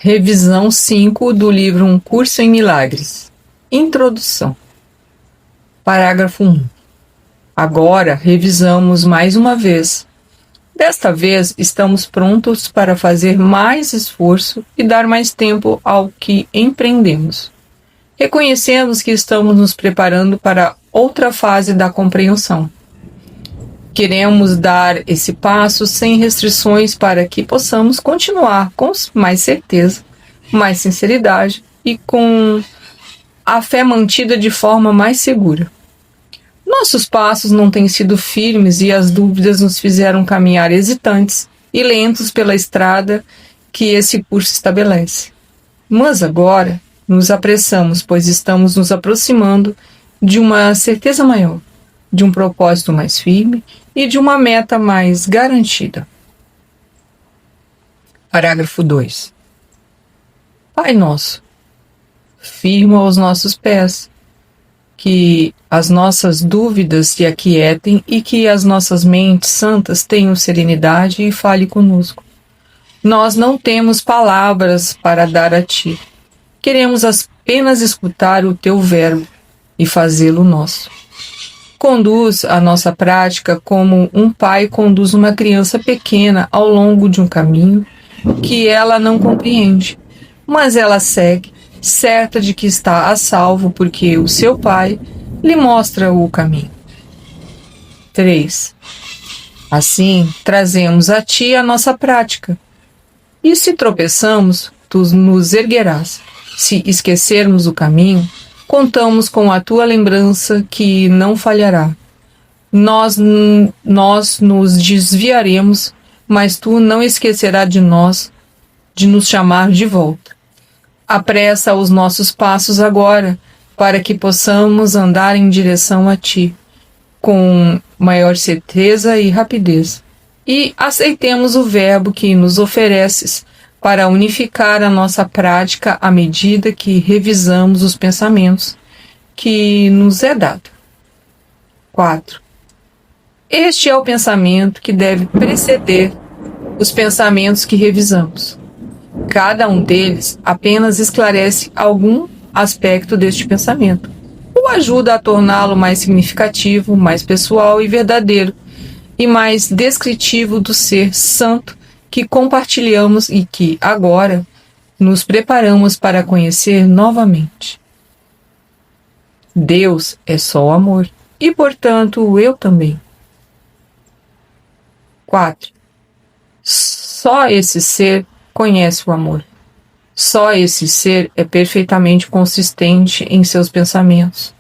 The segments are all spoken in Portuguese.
Revisão 5 do livro Um Curso em Milagres. Introdução. Parágrafo 1. Agora revisamos mais uma vez. Desta vez estamos prontos para fazer mais esforço e dar mais tempo ao que empreendemos. Reconhecemos que estamos nos preparando para outra fase da compreensão. Queremos dar esse passo sem restrições para que possamos continuar com mais certeza, mais sinceridade e com a fé mantida de forma mais segura. Nossos passos não têm sido firmes e as dúvidas nos fizeram caminhar hesitantes e lentos pela estrada que esse curso estabelece. Mas agora nos apressamos, pois estamos nos aproximando de uma certeza maior, de um propósito mais firme e de uma meta mais garantida. Parágrafo 2. Pai nosso, firma os nossos pés, que as nossas dúvidas se aquietem e que as nossas mentes santas tenham serenidade e fale conosco. Nós não temos palavras para dar a ti. Queremos apenas escutar o teu verbo e fazê-lo nosso. Conduz a nossa prática como um pai conduz uma criança pequena ao longo de um caminho que ela não compreende, mas ela segue, certa de que está a salvo porque o seu pai lhe mostra o caminho. 3. Assim, trazemos a ti a nossa prática. E se tropeçamos, tu nos erguerás. Se esquecermos o caminho, contamos com a tua lembrança que não falhará. Nós nos desviaremos, mas tu não esquecerás de nós, de nos chamar de volta. Apressa os nossos passos agora, para que possamos andar em direção a ti, com maior certeza e rapidez. E aceitemos o verbo que nos ofereces, para unificar a nossa prática à medida que revisamos os pensamentos que nos é dado. 4. Este é o pensamento que deve preceder os pensamentos que revisamos. Cada um deles apenas esclarece algum aspecto deste pensamento, ou ajuda a torná-lo mais significativo, mais pessoal e verdadeiro, e mais descritivo do ser santo que compartilhamos e que, agora, nos preparamos para conhecer novamente. Deus é só amor, e, portanto, eu também. 4. Só esse ser conhece o amor. Só esse ser é perfeitamente consistente em seus pensamentos.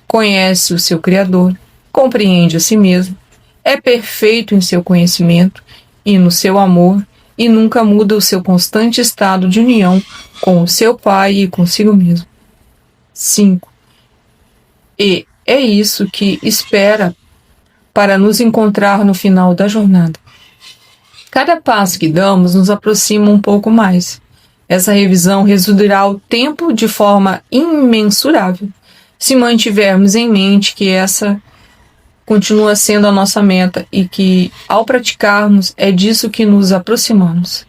Conhece o seu Criador, compreende a si mesmo, é perfeito em seu conhecimento e no seu amor, e nunca muda o seu constante estado de união com o seu Pai e consigo mesmo. 5. E é isso que espera para nos encontrar no final da jornada. Cada passo que damos nos aproxima um pouco mais. Essa revisão reduzirá o tempo de forma imensurável, se mantivermos em mente que essa continua sendo a nossa meta e que, ao praticarmos, é disso que nos aproximamos.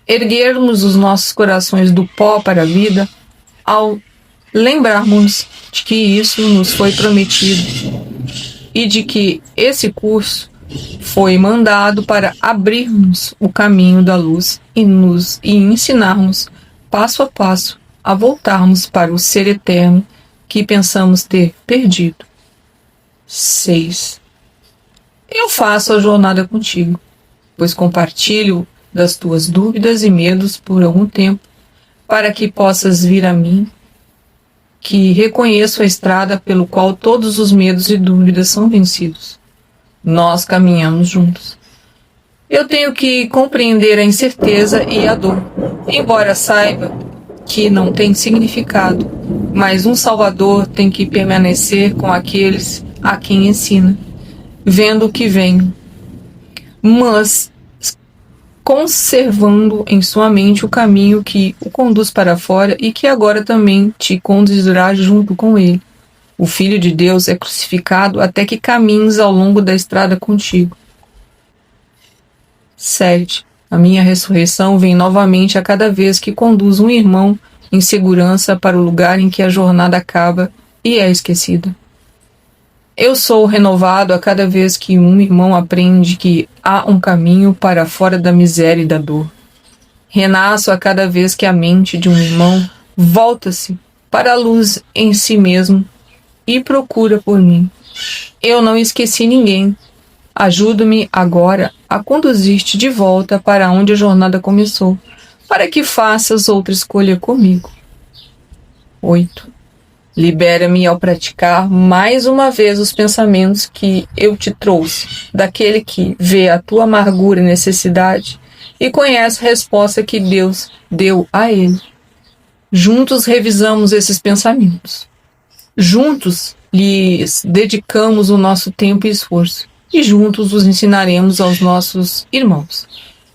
Erguermos os nossos corações do pó para a vida, ao lembrarmos de que isso nos foi prometido e de que esse curso foi mandado para abrirmos o caminho da luz e ensinar-nos, passo a passo, a voltarmos para o ser eterno que pensamos ter perdido. 6. Eu faço a jornada contigo, pois compartilho das tuas dúvidas e medos por algum tempo, para que possas vir a mim, que reconheço a estrada pelo qual todos os medos e dúvidas são vencidos. Nós caminhamos juntos. Eu tenho que compreender a incerteza e a dor, embora saiba que não tem significado, mas um Salvador tem que permanecer com aqueles a quem ensina, vendo o que vem, mas conservando em sua mente o caminho que o conduz para fora e que agora também te conduzirá junto com ele. O Filho de Deus é crucificado até que caminhes ao longo da estrada contigo. 7. A minha ressurreição vem novamente a cada vez que conduzo um irmão em segurança para o lugar em que a jornada acaba e é esquecida. Eu sou renovado a cada vez que um irmão aprende que há um caminho para fora da miséria e da dor. Renasço a cada vez que a mente de um irmão volta-se para a luz em si mesmo e procura por mim. Eu não esqueci ninguém. Ajuda-me agora a conduzir-te de volta para onde a jornada começou, para que faças outra escolha comigo. 8. Libera-me ao praticar mais uma vez os pensamentos que eu te trouxe, daquele que vê a tua amargura e necessidade e conhece a resposta que Deus deu a ele. Juntos revisamos esses pensamentos. Juntos lhes dedicamos o nosso tempo e esforço, e juntos os ensinaremos aos nossos irmãos.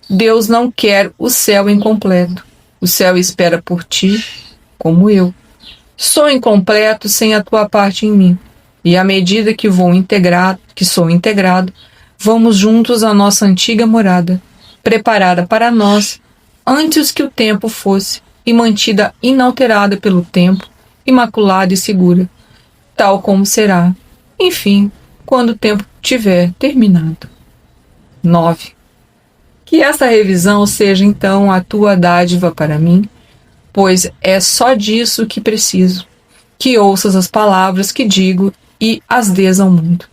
Deus não quer o céu incompleto. O céu espera por ti, como eu. Sou incompleto sem a tua parte em mim, e à medida que sou integrado, vamos juntos à nossa antiga morada, preparada para nós antes que o tempo fosse, e mantida inalterada pelo tempo, imaculada e segura, tal como será, enfim, quando o tempo tiver terminado. 9. Que esta revisão seja então a tua dádiva para mim, pois é só disso que preciso, que ouças as palavras que digo e as dês ao mundo.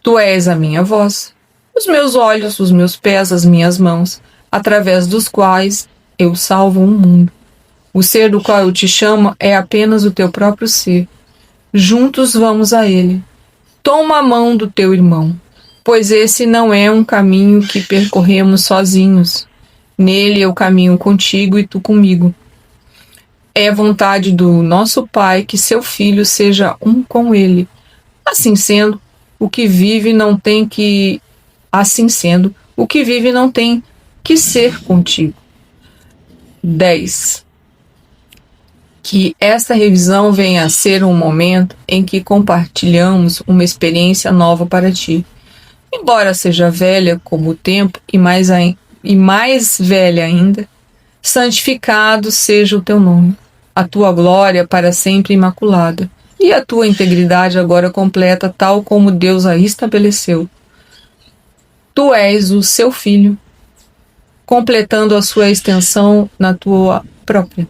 Tu és a minha voz, os meus olhos, os meus pés, as minhas mãos, através dos quais eu salvo o mundo. O ser do qual eu te chamo é apenas o teu próprio ser. Juntos vamos a ele. Toma a mão do teu irmão, pois esse não é um caminho que percorremos sozinhos. Nele eu caminho contigo e tu comigo. É vontade do nosso Pai que seu filho seja um com ele. Assim sendo, o que vive não tem que ser contigo. 10. Que esta revisão venha a ser um momento em que compartilhamos uma experiência nova para ti. Embora seja velha como o tempo e mais velha ainda, santificado seja o teu nome, a tua glória para sempre imaculada, e a tua integridade agora completa tal como Deus a estabeleceu. Tu és o seu filho, completando a sua extensão na tua própria.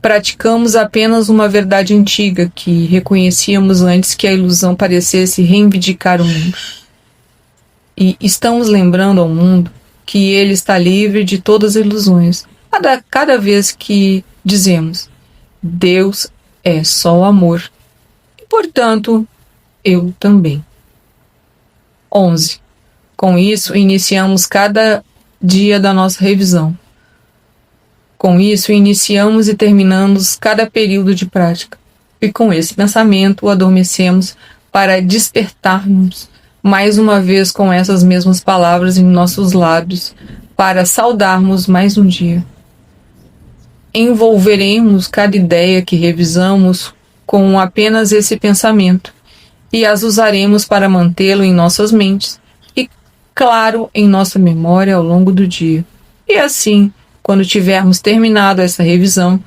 Praticamos apenas uma verdade antiga que reconhecíamos antes que a ilusão parecesse reivindicar o mundo. E estamos lembrando ao mundo que ele está livre de todas as ilusões. Cada vez que dizemos, Deus é só amor, e portanto, eu também. 11. Com isso, iniciamos cada dia da nossa revisão. Com isso, iniciamos e terminamos cada período de prática. E com esse pensamento, o adormecemos para despertarmos mais uma vez com essas mesmas palavras em nossos lábios, para saudarmos mais um dia. Envolveremos cada ideia que revisamos com apenas esse pensamento, e as usaremos para mantê-lo em nossas mentes e, claro, em nossa memória ao longo do dia. E assim, quando tivermos terminado essa revisão,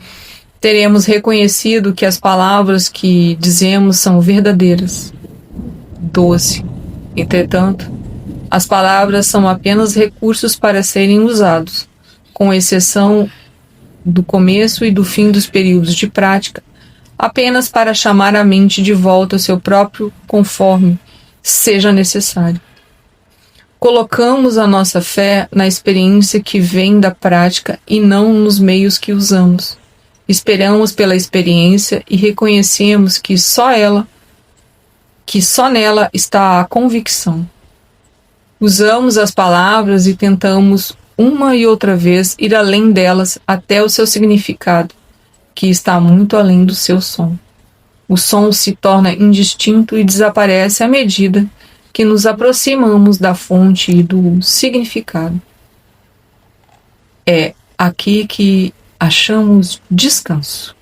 teremos reconhecido que as palavras que dizemos são verdadeiras. 12. Entretanto, as palavras são apenas recursos para serem usados, com exceção do começo e do fim dos períodos de prática, apenas para chamar a mente de volta ao seu próprio conforme seja necessário. Colocamos a nossa fé na experiência que vem da prática e não nos meios que usamos. Esperamos pela experiência e reconhecemos que só nela está a convicção. Usamos as palavras e tentamos uma e outra vez ir além delas até o seu significado, que está muito além do seu som. O som se torna indistinto e desaparece à medida que nos aproximamos da fonte e do significado. É aqui que achamos descanso.